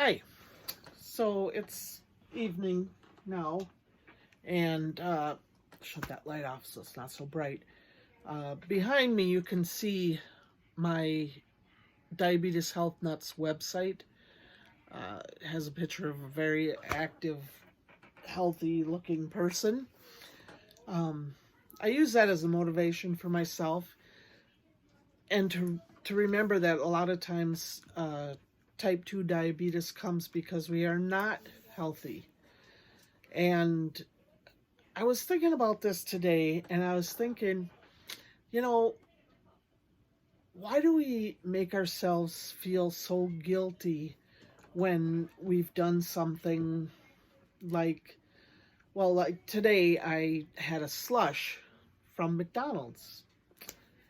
Hi. So it's evening now, and shut that light off so it's not so bright. Behind me, you can see my Diabetes Health Nuts website. It has a picture of a very active, healthy looking person. Um, I use that as a motivation for myself and to remember that a lot of times type 2 diabetes comes because we are not healthy. And I was thinking about this today, and I was thinking, you know, why do we make ourselves feel so guilty when we've done something like, well, like today I had a slush from McDonald's,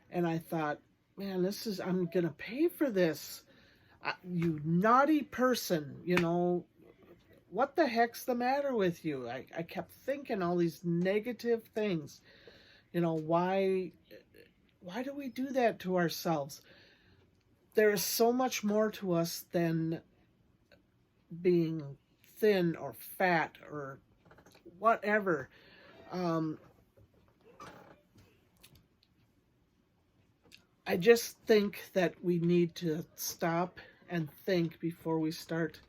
and I thought, man, I'm going to pay for this. You naughty person, what the heck's the matter with you? I kept thinking all these negative things. Why do we do that to ourselves? There is so much more to us than being thin or fat or whatever. I just think that we need to stop and think before we start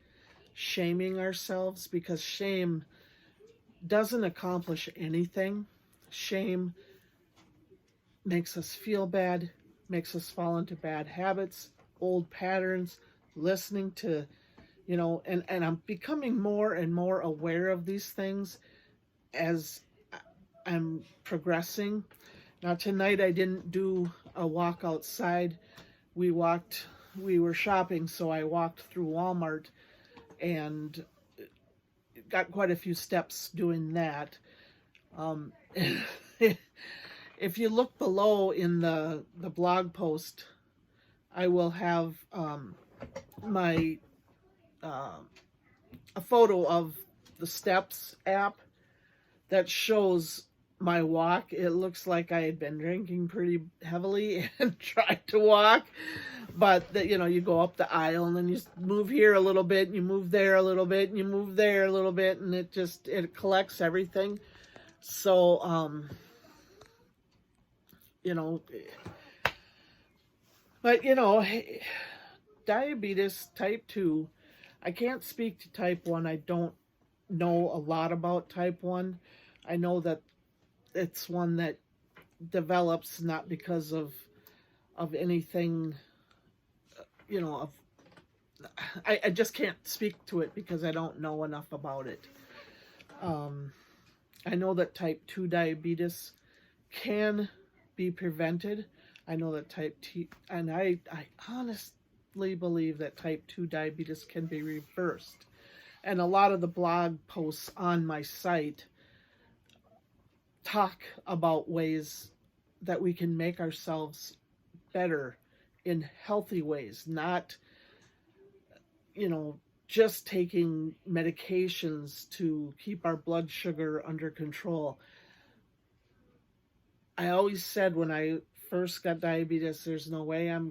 shaming ourselves, because shame doesn't accomplish anything. Shame makes us feel bad, makes us fall into bad habits, old patterns, listening to, and I'm becoming more and more aware of these things as I'm progressing. Now, tonight I didn't do a walk outside. We were shopping, so I walked through Walmart and got quite a few steps doing that. If you look below in the blog post, I will have my a photo of the Steps app that shows my walk. It looks like I had been drinking pretty heavily and tried to walk, but you go up the aisle and then you move here a little bit and you move there a little bit and you move there a little bit, and it collects everything. So but diabetes type 2, I can't speak to type 1. I don't know a lot about type 1. I know that it's one that develops not because of anything, of I just can't speak to it because I don't know enough about it. I know that type 2 diabetes can be prevented. I know that type T, and I honestly believe that type 2 diabetes can be reversed. And a lot of the blog posts on my site talk about ways that we can make ourselves better in healthy ways, not, just taking medications to keep our blood sugar under control. I always said when I first got diabetes, there's just no way I'm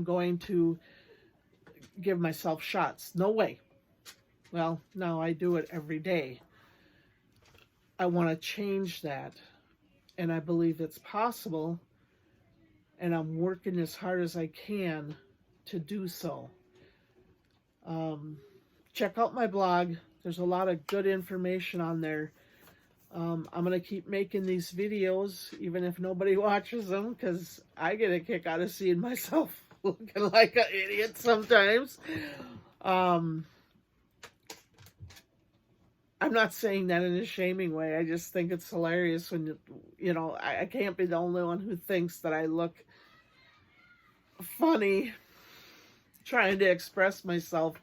going to give myself shots. No way. Well, now I do it every day. I want to change that, and I believe it's possible, and I'm working as hard as I can to do so. Check out my blog. There's a lot of good information on there. I'm going to keep making these videos, even if nobody watches them, because I get a kick out of seeing myself looking like an idiot sometimes. I'm not saying that in a shaming way. I just think it's hilarious when, I can't be the only one who thinks that I look funny trying to express myself.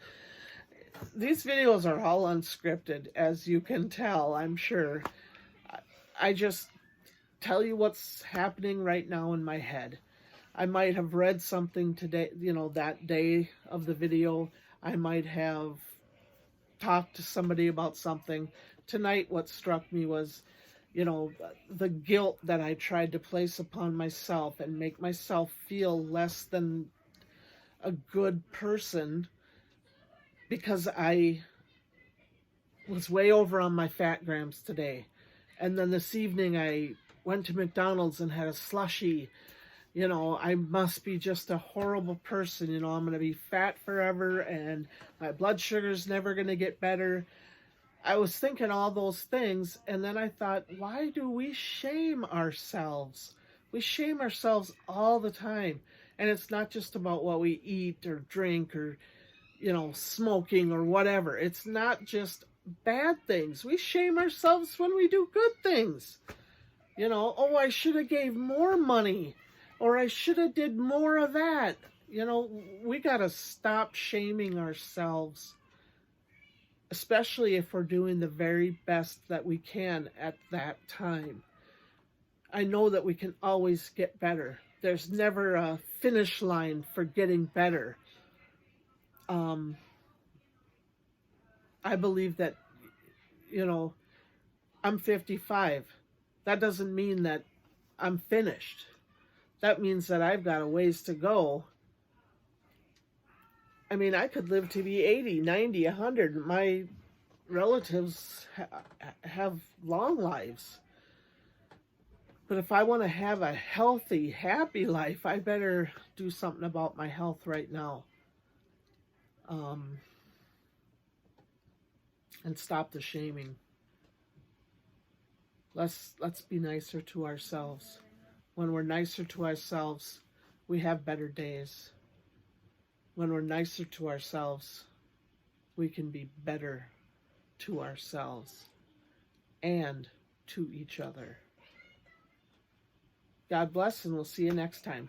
These videos are all unscripted, as you can tell, I'm sure. I just tell you what's happening right now in my head. I might have read something today, that day of the video. I might have talked to somebody about something. Tonight, what struck me was, the guilt that I tried to place upon myself and make myself feel less than a good person because I was way over on my fat grams today. And then this evening I went to McDonald's and had a slushie. You know, I must be just a horrible person. You know, I'm going to be fat forever and my blood sugar's never going to get better. I was thinking all those things, and then I thought, why do we shame ourselves? We shame ourselves all the time. And it's not just about what we eat or drink or, you know, smoking or whatever. It's not just bad things. We shame ourselves when we do good things. You know, oh, I should have gave more money, or I should have did more of that. You know, we got to stop shaming ourselves, especially if we're doing the very best that we can at that time. I know that we can always get better. There's never a finish line for getting better. I believe that, you know, I'm 55. That doesn't mean that I'm finished. That means that I've got a ways to go. I mean, I could live to be 80, 90, 100. My relatives have long lives. But if I want to have a healthy, happy life, I better do something about my health right now. And stop the shaming. Let's be nicer to ourselves. When we're nicer to ourselves, we have better days. When we're nicer to ourselves, we can be better to ourselves and to each other. God bless, and we'll see you next time.